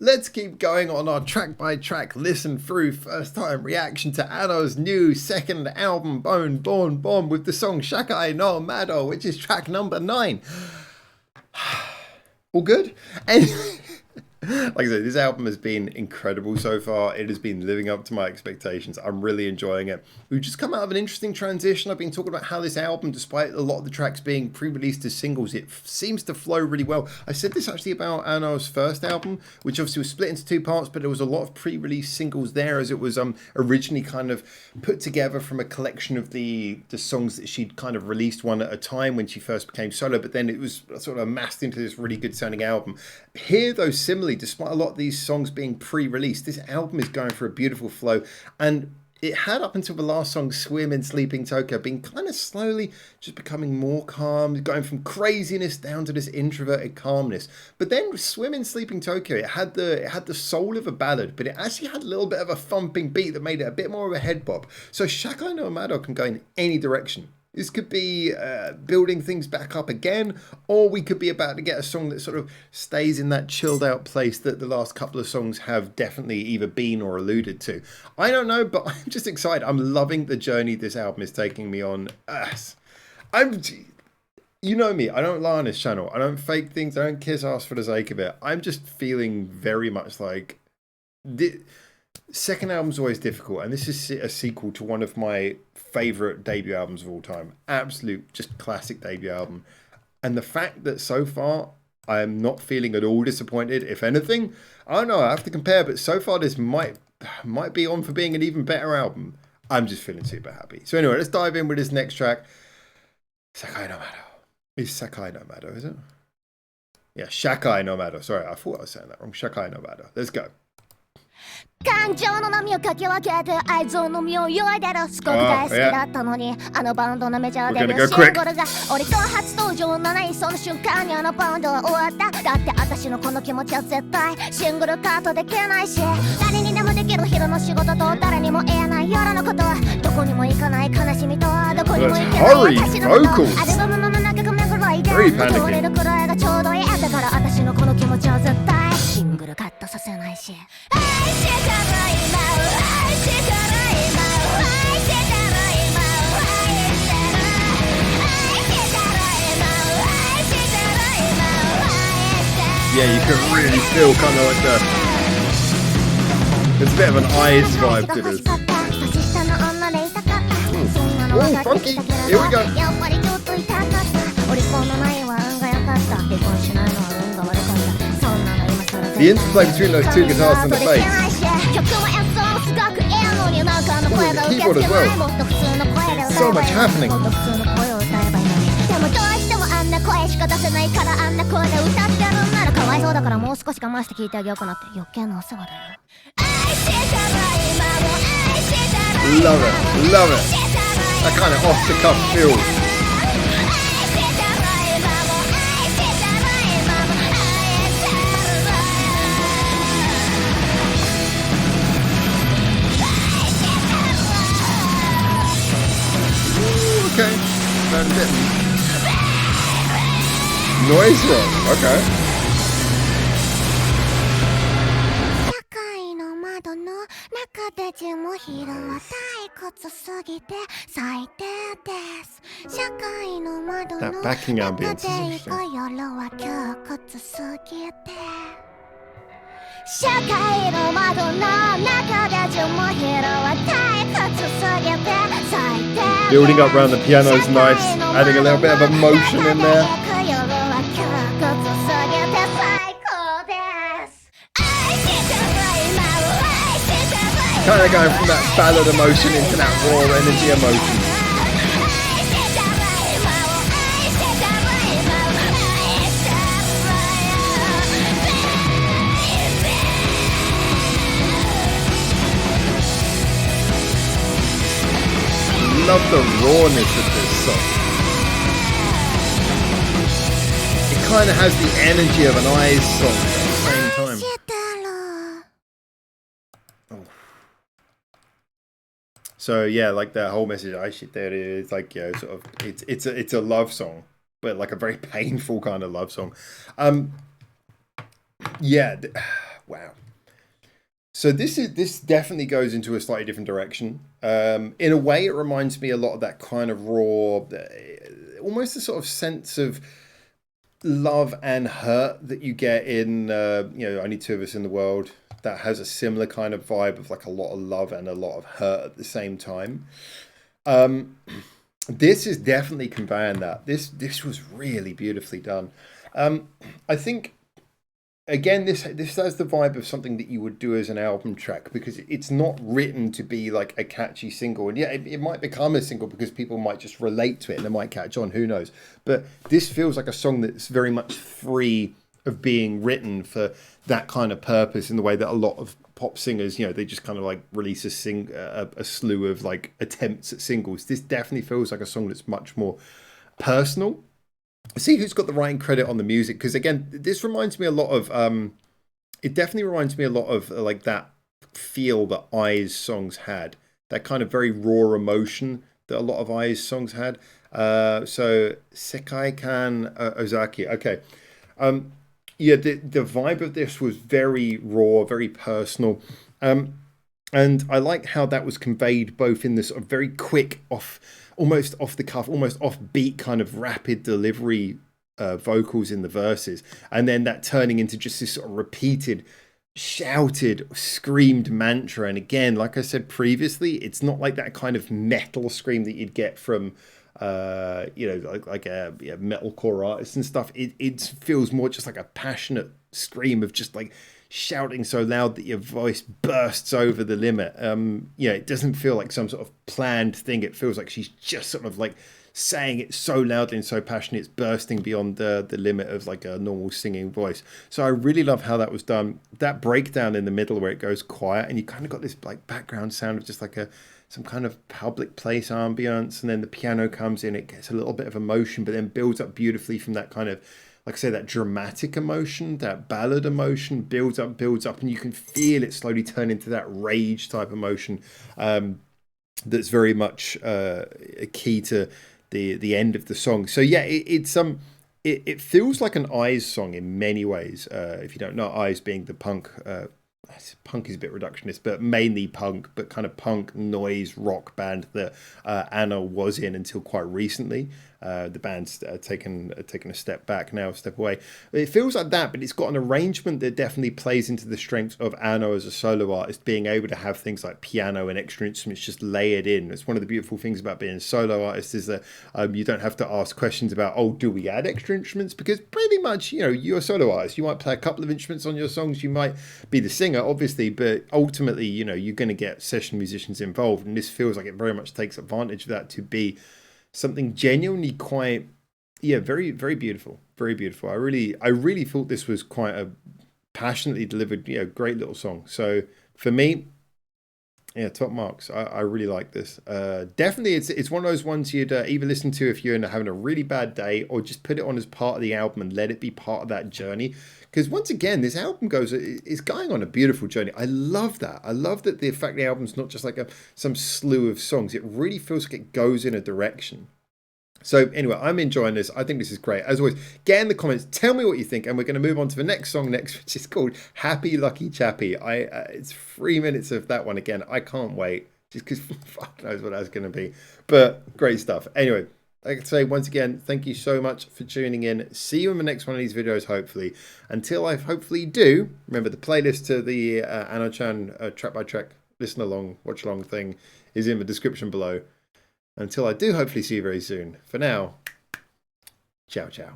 let's keep going on our track by track listen through first time reaction to Ano's new second album, Born Born, with the song Shakai No Mado, which is track number 9. All good? And like I said, this album has been incredible so far. It has been living up to my expectations. I'm really enjoying it. We've just come out of an interesting transition. I've been talking about how this album, despite a lot of the tracks being pre-released as singles, it seems to flow really well. I said this actually about Ano's first album, which obviously was split into 2 parts, but there was a lot of pre-release singles there, as it was originally kind of put together from a collection of the songs that she'd kind of released one at a time when she first became solo, but then it was sort of amassed into this really good sounding album. Here, though, similarly, despite a lot of these songs being pre-released, this album is going for a beautiful flow, and it had up until the last song, Swim in Sleeping Tokyo, been kind of slowly just becoming more calm, going from craziness down to this introverted calmness. But then Swim in Sleeping Tokyo, it had the soul of a ballad, but it actually had a little bit of a thumping beat that made it a bit more of a head bop. So Shakai No Mado can go in any direction. This could be building things back up again, or we could be about to get a song that sort of stays in that chilled out place that the last couple of songs have definitely either been or alluded to. I don't know, but I'm just excited. I'm loving the journey this album is taking me on. You know me, I don't lie on this channel. I don't fake things. I don't kiss ass for the sake of it. I'm just feeling very much like... Second album's always difficult, and this is a sequel to one of my favourite debut albums of all time. Absolute, just classic debut album. And the fact that so far I am not feeling at all disappointed. If anything, I don't know, I have to compare, but so far this might be on for being an even better album. I'm just feeling super happy. So anyway, let's dive in with this next track. Shakai No Mado. It's Shakai No Mado, is it? Yeah, Shakai No Mado. Sorry, I thought I was saying that wrong. Shakai No Mado. Let's go. 感情の波をかき分けて愛憎の身を泳いでるすごく大好きだったのにあのバンドのメジャーデビューシングルがオリコン初登場のないその瞬間にあのバンドは終わっただって私のこの気持ちは絶対シングルカットできないし誰にでもできる昼の仕事と誰にも言えない夜のことどこにも行かない悲しみとどこにも行けない私のことアルバムの中が巡らいで通れるくらいがちょうどいいだから私のこの気持ちは絶対シングルカットさせないしYeah, you can really feel kind of like there's a bit of an eyes vibe to this. Oh, funky! Here we go. The interplay between those 2 guitars and the bass. Oh, the keyboard as well. So much happening. 声しか出せないからあんな声で歌ってるんならかわいそうだからもう少し我慢して聞いてあげようかなって余計なお世話だよ Love it, love it. That kind of off the cuff feel. Ooh, okay, that's a bit noise rock, okay. 社会の窓の中でジムヒルは退屈すぎて最低です社会の窓の中で行く夜は窮屈すぎて社会の窓の中でジムヒルは退屈すぎて最低です Building up around the piano is nice, adding a little bit of emotion in there. Kind of going from that ballad emotion into that raw energy emotion. Love the rawness of this song. It kind of has the energy of an Eyes song at the same time. So yeah, like the whole message, I shit there it is like, you know, sort of it's a love song, but like a very painful kind of love song. Yeah, Wow. So this definitely goes into a slightly different direction. In a way, it reminds me a lot of that kind of raw, almost a sort of sense of love and hurt that you get in, Only Two of Us in the World. That has a similar kind of vibe of like a lot of love and a lot of hurt at the same time. This is definitely conveying that. This was really beautifully done. I think. Again, this has the vibe of something that you would do as an album track because it's not written to be like a catchy single. And yeah, it might become a single because people might just relate to it and they might catch on, who knows. But this feels like a song that's very much free of being written for that kind of purpose in the way that a lot of pop singers, they just kind of like release a slew of like attempts at singles. This definitely feels like a song that's much more personal. See who's got the writing credit on the music, because again, this reminds me a lot of it definitely reminds me a lot of like that feel that Eyes songs had, that kind of very raw emotion that a lot of Eyes songs had. So Sekai Kan Ozaki, okay. The vibe of this was very raw, very personal, and I like how that was conveyed both in this sort of very quick almost off the cuff, almost offbeat kind of rapid delivery vocals in the verses, and then that turning into just this sort of repeated, shouted, screamed mantra. And again, like I said previously, it's not like that kind of metal scream that you'd get from like a metalcore artist and stuff. It feels more just like a passionate scream of just like shouting so loud that your voice bursts over the limit. It doesn't feel like some sort of planned thing. It feels like she's just sort of like saying it so loudly and so passionate it's bursting beyond the limit of like a normal singing voice. So I really love how that was done. That breakdown in the middle where it goes quiet and you kind of got this like background sound of just like some kind of public place ambience, and then the piano comes in, it gets a little bit of emotion but then builds up beautifully from that kind of, like I say, that dramatic emotion, that ballad emotion builds up, and you can feel it slowly turn into that rage type emotion that's very much key to the end of the song. So yeah, it feels like an Eyes song in many ways. If you don't know, Eyes being the punk is a bit reductionist, but mainly punk, but kind of punk noise rock band that Anna was in until quite recently. The band's taken a step back now, a step away. It feels like that, but it's got an arrangement that definitely plays into the strengths of Anna as a solo artist, being able to have things like piano and extra instruments just layered in. It's one of the beautiful things about being a solo artist is that you don't have to ask questions about, do we add extra instruments? Because pretty much, you're a solo artist. You might play a couple of instruments on your songs. You might be the singer, obviously, but ultimately, you're going to get session musicians involved. And this feels like it very much takes advantage of that to be something genuinely quite, very, very beautiful. Very beautiful. I really thought this was quite a passionately delivered, great little song. So for me, top marks. I really like this. Definitely, it's one of those ones you'd either listen to if you're having a really bad day, or just put it on as part of the album and let it be part of that journey. Because once again, this album is going on a beautiful journey. I love that. I love that the fact the album's not just like some slew of songs. It really feels like it goes in a direction. So anyway, I'm enjoying this. I think this is great. As always, get in the comments, tell me what you think, and we're going to move on to the next song next, which is called Happy Lucky Chappy. It's 3 minutes of that one again. I can't wait, just because fuck knows what that's going to be. But great stuff. Anyway, like I say, once again, thank you so much for tuning in. See you in the next one of these videos, hopefully. Until I hopefully do, remember the playlist to the Ano-chan track by track, listen along, watch along thing is in the description below. Until I do hopefully see you very soon. For now, ciao, ciao.